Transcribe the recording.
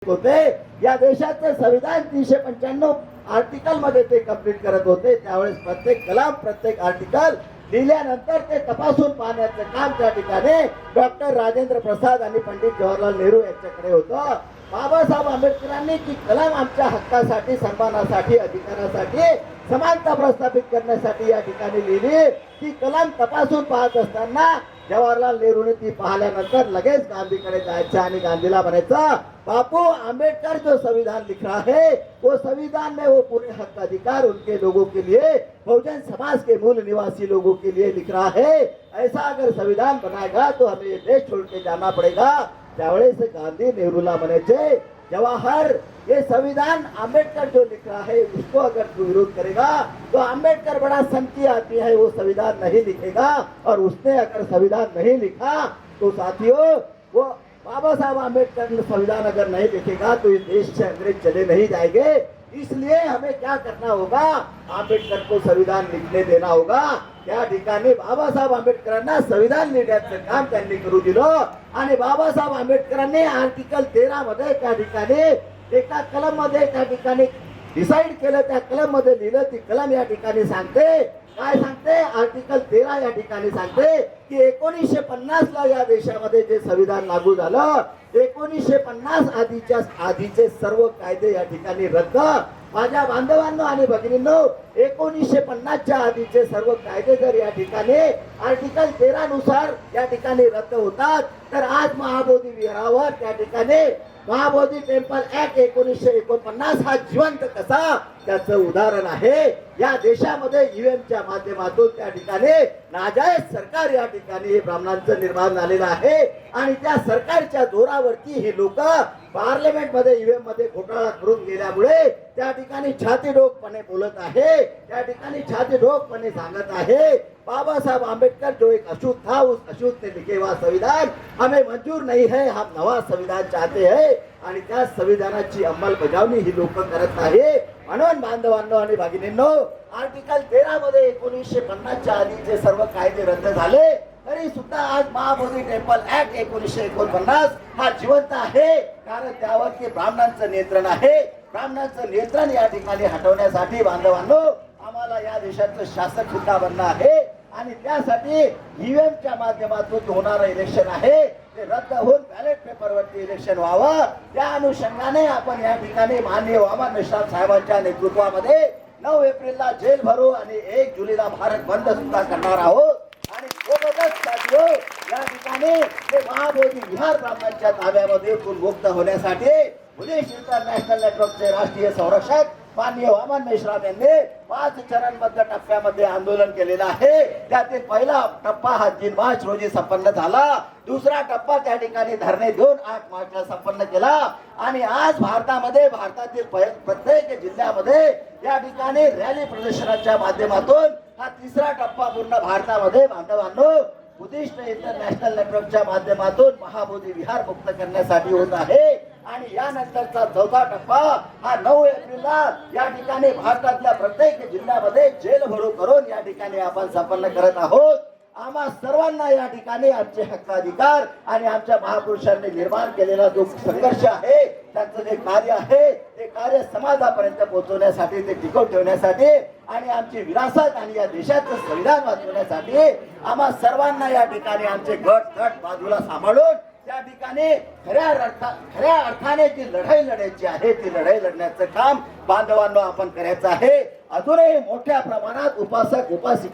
होते या देशाचं संविधान 395 आर्टिकल मध्ये ते कंप्लीट करत होते। त्यावेळेस प्रत्येक कलम प्रत्येक आर्टिकल लिहिल्यानंतर ते तपासून पाहण्याचं काम त्या ठिकाणी डॉक्टर राजेंद्र प्रसाद आणि पंडित जवाहरलाल नेहरू यांच्याकडे होतं। बाबासाहेब आंबेडकरांनी ती कलम आमच्या हक्कासाठी, सन्मानासाठी, अधिकारासाठी, समानता प्रस्थापित करण्यासाठी या ठिकाणी लिहिली। ती कलम तपासून पाहत असताना जवाहरलाल नेहरूने ती पाहिल्यानंतर लगेच गांधीकडे जायचं आणि गांधीला म्हणायचं, बापू आंबेडकर जो संविधान लिख रहा है वो संविधान में वो पूरे हक अधिकार उनके लोगों के लिए, बहुजन समाज के मूल निवासी लोगों के लिए लिख रहा है। ऐसा अगर संविधान बनाएगा तो हमें ये देश छोड़ के जाना पड़ेगा। त्यावेळेस गांधी नेहरूला म्हणायचे, जवाहर ये संविधान आंबेडकर जो लिख रहा है उसको अगर तू विरोध करेगा तो आंबेडकर बड़ा संती आदमी है, वो संविधान नहीं लिखेगा। और उसने अगर संविधान नहीं लिखा तो साथियों वो बाबा साहब आंबेडकर ने संविधान अगर नहीं लिखेगा तो इस देश से अंग्रेज चले नहीं जाएंगे। इसलिए हमें क्या करना होगा, आंबेडकर को संविधान लिखने देना होगा। त्या ठिकाणी बाबासाहेब आंबेडकरांना संविधान लिहिण्याचं काम त्यांनी करू दिलं आणि बाबासाहेब आंबेडकरांनी आर्टिकल 13 मध्ये त्या ठिकाणी एका कलम मध्ये त्या ठिकाणी डिसाइड केलं, त्या कलम मध्ये लिहिलं। ती कलम या ठिकाणी सांगते, काय सांगते, आर्टिकल 13 या ठिकाणी सांगते की 1950 ला या देशामध्ये जे संविधान लागू झालं, 1950 आधीचे सर्व कायदे या ठिकाणी रद्द। माझ्या बांधवांनो आणि भगिनींनो, 1950च्या आधीचे सर्व कायदे जर या ठिकाणी आर्टिकल 13 नुसार या ठिकाणी रद्द होतात, तर आज महाबोधी विहारावर त्या ठिकाणी महाबोधी टेम्पल ऍक्ट 1949 हा जिवंत कसा त्याचं उदाहरण आहे। या देशामध्ये ईव्हीएमच्या माध्यमातून त्या ठिकाणी नाजायज सरकार या ठिकाणी ब्राह्मणांचं निर्माण झालेलं आहे आणि त्या सरकारच्या जोरावरती हे लोक पार्लमेंट मध्ये ईव्हीएम मध्ये घोटाळा करून गेल्यामुळे त्या ठिकाणी छातीडोकपणे बोलत आहे, त्या ठिकाणी छातीडोकपणे सांगत आहे, बाबा साहब आंबेडकर जो एक अछूत था उस अछूत ने लिखे हुआ संविधान हमें मंजूर नहीं है, हम नवा संविधान चाहते हैं। आणि त्या संविधानाची अंमलबजावणी ही लोक करत आहे। म्हणून बांधवांनो आणि भगिनींनो, आर्टिकल 13 मध्ये 1950च्या आधीचे सर्व कायदे रद्द झाले तरी सुद्धा आज महाबोधी टेम्पल ऍक्ट 1949 हा जिवंत आहे, कारण त्यावरती ब्राह्मणांचं नियंत्रण आहे। ब्राह्मणांचं नियंत्रण या ठिकाणी हटवण्यासाठी बांधवांनो आम्हाला या देशाचं शासक सुद्धा बनणं आहे आणि त्यासाठी ईव्हीएमच्या माध्यमातून होणारं इलेक्शन आहे ते रद्द होऊन बॅलेट पेपरवरती इलेक्शन व्हावं। त्या अनुषंगाने आपण या ठिकाणी माननीय वामन मेश्राम साहेबांच्या नेतृत्वामध्ये 9 एप्रिलला जेल भरू आणि 1 जुलैला भारत बंद सुद्धा करणार आहोत। आणि सोबतच साथियो या ठिकाणी ते महाबोधी विहार ब्राह्मणांच्या ताब्यामध्ये मुक्त होण्यासाठी बुद्धिस्ट इंटरनॅशनल नेटवर्कचे राष्ट्रीय संरक्षक माननीय वामन मेश्राम यांनी 5 चरणबद्ध टप्प्यामध्ये आंदोलन केलेलं आहे। त्यातील पहिला टप्पा हा 3 मार्च रोजी संपन्न झाला, दुसरा टप्पा त्या ठिकाणी धरणे देऊन 8 मार्चला संपन्न केला आणि आज भारतातील प्रत्येक जिल्ह्यामध्ये या ठिकाणी रॅली प्रदर्शनाच्या माध्यमातून हा तिसरा टप्पा पूर्ण भारतामध्ये बांधवांनो बुद्धिस्ट इंटरनॅशनल नेटवर्कच्या माध्यमातून महाबोधी विहार मुक्त करण्यासाठी होत आहे। आणि यानंतरचा चौथा टप्पा हा 9 एप्रिलला या ठिकाणी भारतातल्या प्रत्येक जिल्ह्यामध्ये जेल भरू करून या ठिकाणी आपण संपन्न करत आहोत। आम्हा सर्वांना या ठिकाणी आमचे हक्क अधिकार आणि आमच्या महापुरुषांनी निर्माण केलेला जो संघर्ष आहे, त्यांचं जे कार्य आहे ते कार्य समाजापर्यंत पोहोचवण्यासाठी, ते टिकवून ठेवण्यासाठी आणि आमची विरासत आणि या देशाचं संविधान वाचवण्यासाठी आम्हा सर्वांना या ठिकाणी आमचे गट बाजूला सांभाळून त्या ठिकाणी खऱ्या अर्थाने जी लढाई लढायची आहे ती लढाई लढण्याचं काम बांधवांनो आपण करायचं आहे। अजूनही मोठ्या प्रमाणात उपासक उपासिका